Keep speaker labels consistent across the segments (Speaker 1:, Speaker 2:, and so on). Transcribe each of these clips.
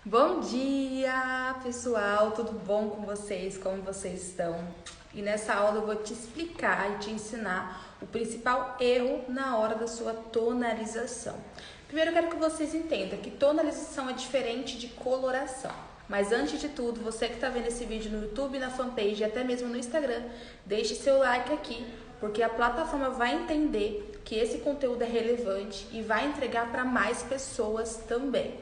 Speaker 1: Bom dia, pessoal, tudo bom com vocês? Como vocês estão? E nessa aula eu vou te explicar e te ensinar o principal erro na hora da sua tonalização. Primeiro eu quero que vocês entendam que tonalização é diferente de coloração. Mas antes de tudo, você que está vendo esse vídeo no YouTube, na fanpage e até mesmo no Instagram, deixe seu like aqui, porque a plataforma vai entender que esse conteúdo é relevante e vai entregar para mais pessoas também.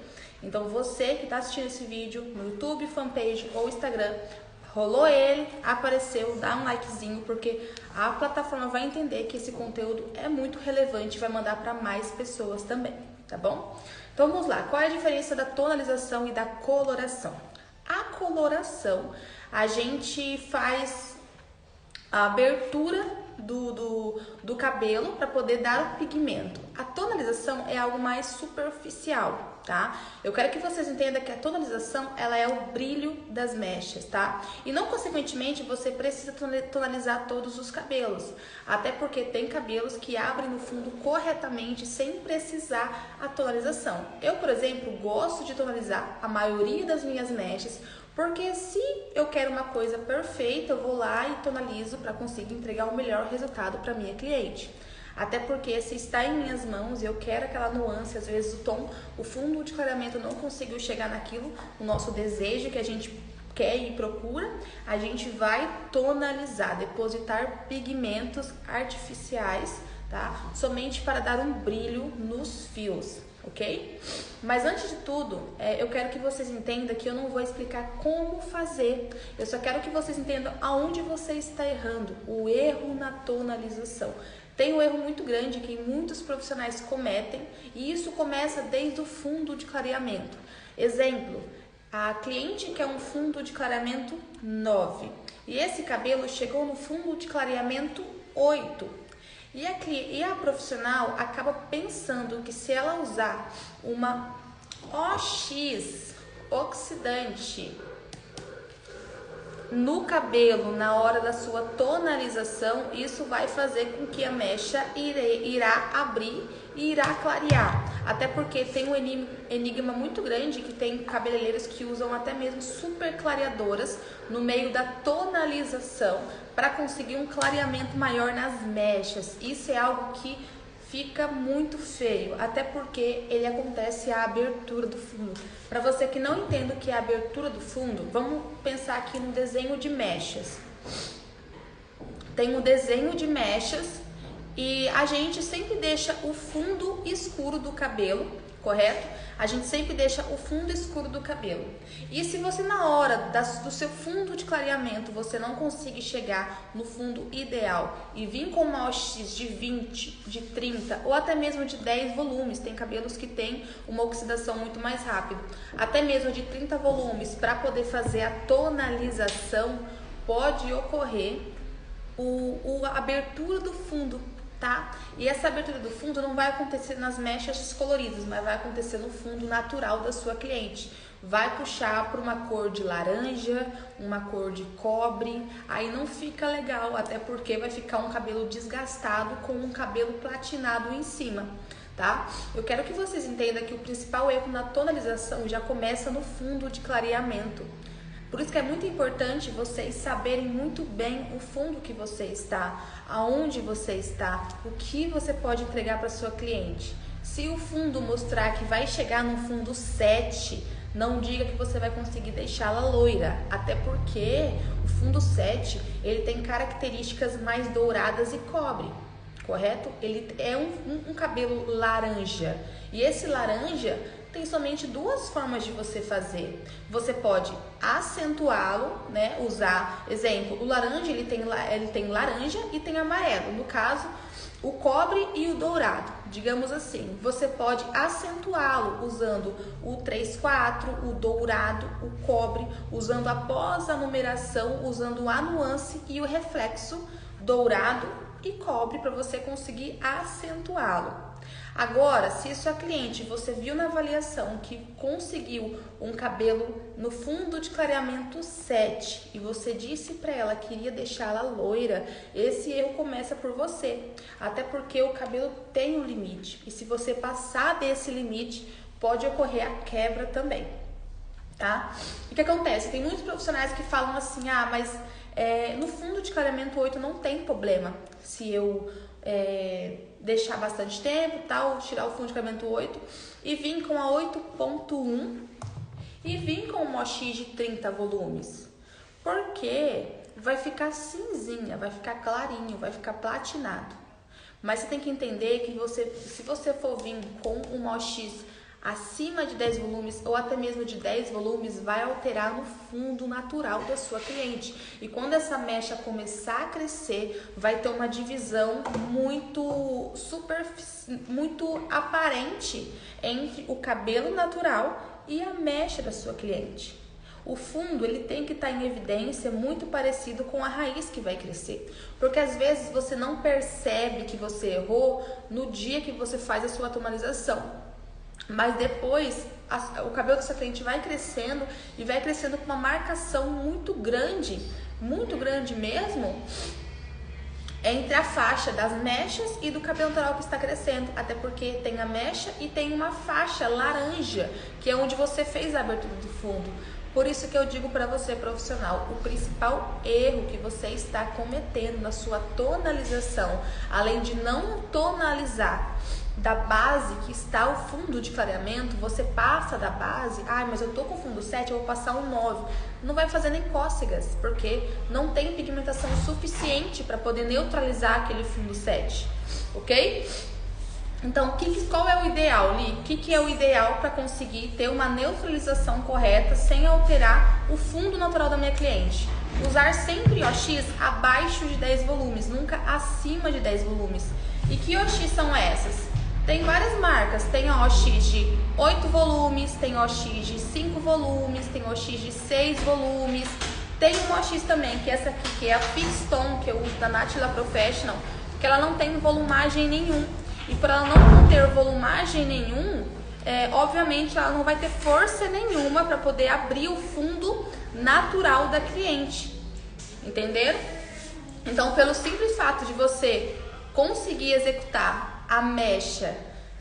Speaker 1: Então você que está assistindo esse vídeo no YouTube, fanpage ou Instagram, rolou ele, apareceu, dá um likezinho, porque a plataforma vai entender que esse conteúdo é muito relevante e vai mandar para mais pessoas também, tá bom? Então vamos lá, qual é a diferença da tonalização e da coloração? A coloração, a gente faz a abertura do cabelo para poder dar o pigmento. A tonalização é algo mais superficial, tá? Eu quero que vocês entendam que a tonalização, ela é o brilho das mechas, tá? E não consequentemente você precisa tonalizar todos os cabelos, até porque tem cabelos que abrem no fundo corretamente sem precisar a tonalização. Eu, por exemplo, gosto de tonalizar a maioria das minhas mechas, porque se eu quero uma coisa perfeita, eu vou lá e tonalizo para conseguir entregar o melhor resultado para minha cliente. Até porque se está em minhas mãos e eu quero aquela nuance, às vezes o tom, o fundo de clareamento não conseguiu chegar naquilo, o nosso desejo que a gente quer e procura, a gente vai tonalizar, depositar pigmentos artificiais, tá? Somente para dar um brilho nos fios, ok? Mas antes de tudo, eu quero que vocês entendam que eu não vou explicar como fazer. Eu só quero que vocês entendam aonde você está errando, o erro na tonalização. Tem um erro muito grande que muitos profissionais cometem e isso começa desde o fundo de clareamento. Exemplo, a cliente quer um fundo de clareamento 9 e esse cabelo chegou no fundo de clareamento 8. E a profissional acaba pensando que se ela usar uma OX oxidante no cabelo na hora da sua tonalização, isso vai fazer com que a mecha irá abrir e irá clarear. Até porque tem um enigma muito grande que tem cabeleireiros que usam até mesmo super clareadoras no meio da tonalização para conseguir um clareamento maior nas mechas. Isso é algo que fica muito feio, até porque ele acontece a abertura do fundo. Para você que não entende o que é a abertura do fundo, vamos pensar aqui no desenho de mechas. Tem um desenho de mechas e a gente sempre deixa o fundo escuro do cabelo, correto? A gente sempre deixa o fundo escuro do cabelo. E se você na hora do seu fundo de clareamento, você não conseguir chegar no fundo ideal e vir com uma OX de 20, de 30 ou até mesmo de 10 volumes, tem cabelos que tem uma oxidação muito mais rápida, até mesmo de 30 volumes, para poder fazer a tonalização, pode ocorrer a abertura do fundo, tá? E essa abertura do fundo não vai acontecer nas mechas descoloridas, mas vai acontecer no fundo natural da sua cliente. Vai puxar para uma cor de laranja, uma cor de cobre, aí não fica legal, até porque vai ficar um cabelo desgastado com um cabelo platinado em cima, tá? Eu quero que vocês entendam que o principal erro na tonalização já começa no fundo de clareamento. Por isso que é muito importante vocês saberem muito bem o fundo que você está, aonde você está, o que você pode entregar para sua cliente. Se o fundo mostrar que vai chegar no fundo 7, não diga que você vai conseguir deixá-la loira, até porque o fundo 7 ele tem características mais douradas e cobre, correto? Ele é um cabelo laranja e esse laranja tem somente duas formas de você fazer. Você pode acentuá-lo, né? Usar, exemplo, o laranja ele tem laranja e tem amarelo. No caso, o cobre e o dourado, digamos assim. Você pode acentuá-lo usando o 3-4, o dourado, o cobre, usando após a numeração, usando a nuance e o reflexo dourado e cobre para você conseguir acentuá-lo. Agora, se sua cliente, você viu na avaliação que conseguiu um cabelo no fundo de clareamento 7 e você disse para ela que iria deixá-la loira, esse erro começa por você. Até porque o cabelo tem um limite e se você passar desse limite, pode ocorrer a quebra também. tá? O que acontece? Tem muitos profissionais que falam assim, mas no fundo de clareamento 8 não tem problema se eu deixar bastante tempo, tal, tirar o fundo de clareamento 8 e vir com a 8.1 e vir com uma OX de 30 volumes. Porque vai ficar cinzinha, vai ficar clarinho, vai ficar platinado. Mas você tem que entender que se você for vir com uma OX acima de 10 volumes ou até mesmo de 10 volumes, vai alterar no fundo natural da sua cliente. E quando essa mecha começar a crescer, vai ter uma divisão muito aparente entre o cabelo natural e a mecha da sua cliente. O fundo, ele tem que estar em evidência muito parecido com a raiz que vai crescer. Porque às vezes você não percebe que você errou no dia que você faz a sua tonalização. Mas depois, o cabelo da sua cliente vai crescendo e vai crescendo com uma marcação muito grande mesmo, entre a faixa das mechas e do cabelo natural que está crescendo. Até porque tem a mecha e tem uma faixa laranja, que é onde você fez a abertura do fundo. Por isso que eu digo para você, profissional, o principal erro que você está cometendo na sua tonalização, além de não tonalizar da base que está o fundo de clareamento, você passa da base, mas eu tô com fundo 7, eu vou passar um 9. Não vai fazer nem cócegas, porque não tem pigmentação suficiente para poder neutralizar aquele fundo 7, ok? Então, qual é o ideal, Li? O que é o ideal para conseguir ter uma neutralização correta sem alterar o fundo natural da minha cliente? Usar sempre OX abaixo de 10 volumes, nunca acima de 10 volumes. E que OX são essas? Tem várias marcas, tem a OX de 8 volumes, tem OX de 5 volumes, tem OX de 6 volumes. Tem uma OX também, que é essa aqui, que é a Fix Tone, que eu uso da Natila Professional, que ela não tem volumagem nenhum. E para ela não ter volumagem nenhum, obviamente ela não vai ter força nenhuma para poder abrir o fundo natural da cliente. Entenderam? Então, pelo simples fato de você conseguir executar a mecha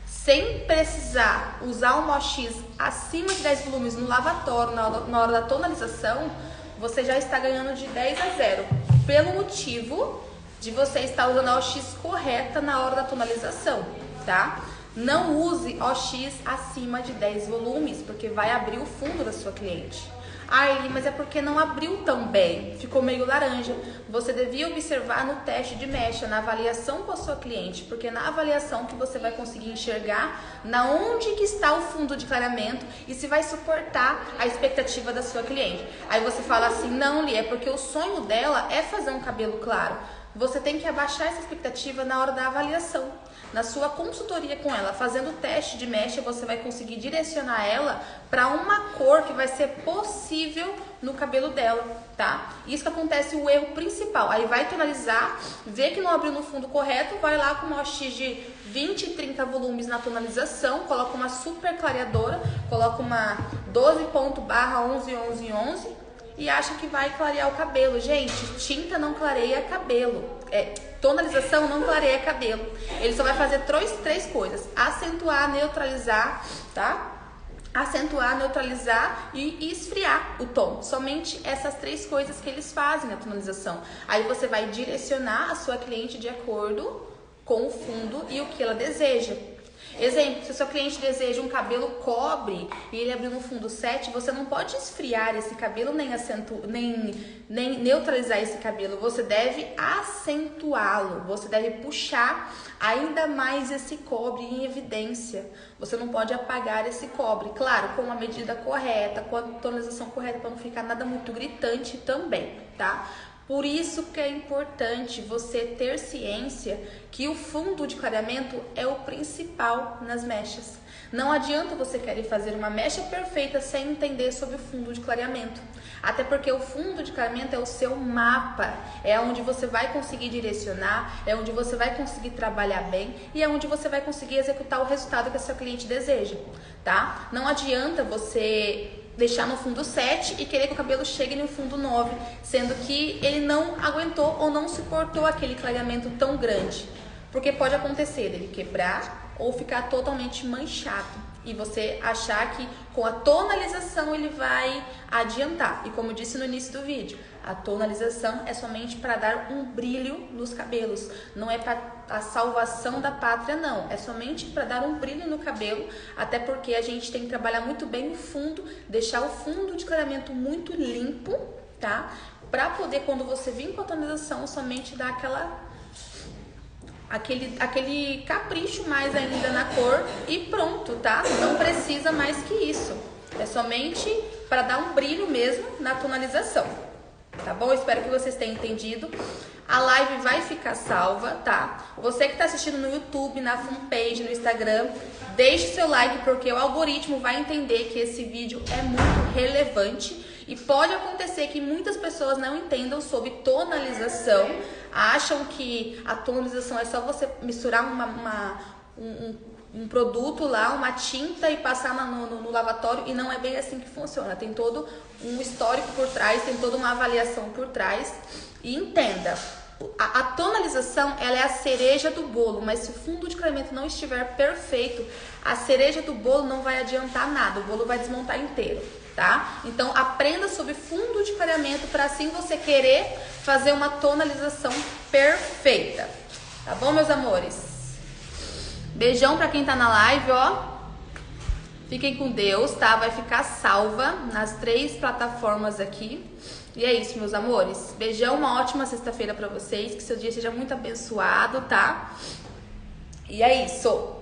Speaker 1: sem precisar usar uma OX acima de 10 volumes no lavatório, na hora da tonalização, você já está ganhando de 10 a 0. Pelo motivo de você estar usando a OX correta na hora da tonalização, tá? Não use OX acima de 10 volumes, porque vai abrir o fundo da sua cliente. Eli, mas é porque não abriu tão bem, ficou meio laranja. Você devia observar no teste de mecha, na avaliação com a sua cliente, porque na avaliação que você vai conseguir enxergar na onde que está o fundo de clareamento e se vai suportar a expectativa da sua cliente. Aí você fala assim, não, Li, é porque o sonho dela é fazer um cabelo claro. Você tem que abaixar essa expectativa na hora da avaliação. Na sua consultoria com ela, fazendo o teste de mecha, você vai conseguir direcionar ela para uma cor que vai ser possível no cabelo dela, tá? Isso que acontece, o erro principal. Aí vai tonalizar, vê que não abriu no fundo correto, vai lá com uma OX de 20 e 30 volumes na tonalização, coloca uma super clareadora, coloca uma 12./11.11.11 e acha que vai clarear o cabelo. Gente, tinta não clareia cabelo. Tonalização não clareia cabelo. Ele só vai fazer três coisas: acentuar, neutralizar, tá? Acentuar, neutralizar e esfriar o tom. Somente essas 3 coisas que eles fazem na tonalização. Aí você vai direcionar a sua cliente de acordo com o fundo e o que ela deseja. Exemplo, se o seu cliente deseja um cabelo cobre e ele abriu no fundo 7, você não pode esfriar esse cabelo nem neutralizar esse cabelo. Você deve acentuá-lo, você deve puxar ainda mais esse cobre em evidência. Você não pode apagar esse cobre, claro, com a medida correta, com a tonalização correta, para não ficar nada muito gritante também, tá? Por isso que é importante você ter ciência que o fundo de clareamento é o principal nas mechas. Não adianta você querer fazer uma mecha perfeita sem entender sobre o fundo de clareamento. Até porque o fundo de clareamento é o seu mapa, é onde você vai conseguir direcionar, é onde você vai conseguir trabalhar bem e é onde você vai conseguir executar o resultado que a sua cliente deseja, tá? Não adianta você deixar no fundo 7 e querer que o cabelo chegue no fundo 9, sendo que ele não aguentou ou não suportou aquele clareamento tão grande. Porque pode acontecer dele quebrar ou ficar totalmente manchado. e você achar que com a tonalização ele vai adiantar. E como eu disse no início do vídeo, a tonalização é somente para dar um brilho nos cabelos, não é para a salvação da pátria, não. É somente para dar um brilho no cabelo, até porque a gente tem que trabalhar muito bem o fundo, deixar o fundo de clareamento muito limpo, tá? Para poder, quando você vir com a tonalização, somente dar aquele capricho mais ainda na cor e pronto, tá? Não precisa mais que isso. É somente para dar um brilho mesmo na tonalização. Tá bom? Espero que vocês tenham entendido. A live vai ficar salva, tá? Você que tá assistindo no YouTube, na fanpage, no Instagram, deixe seu like, porque o algoritmo vai entender que esse vídeo é muito relevante. E pode acontecer que muitas pessoas não entendam sobre tonalização, acham que a tonalização é só você misturar um produto lá, uma tinta e passar no lavatório, e não é bem assim que funciona. Tem todo um histórico por trás, tem toda uma avaliação por trás. E entenda, a tonalização ela é a cereja do bolo, mas se o fundo de clareamento não estiver perfeito, a cereja do bolo não vai adiantar nada, o bolo vai desmontar inteiro, tá? Então aprenda sobre fundo de clareamento para assim você querer fazer uma tonalização perfeita, tá bom, meus amores? Beijão pra quem tá na live, ó. Fiquem com Deus, tá? Vai ficar salva nas 3 plataformas aqui. E é isso, meus amores. Beijão, uma ótima sexta-feira pra vocês. Que seu dia seja muito abençoado, tá? E é isso.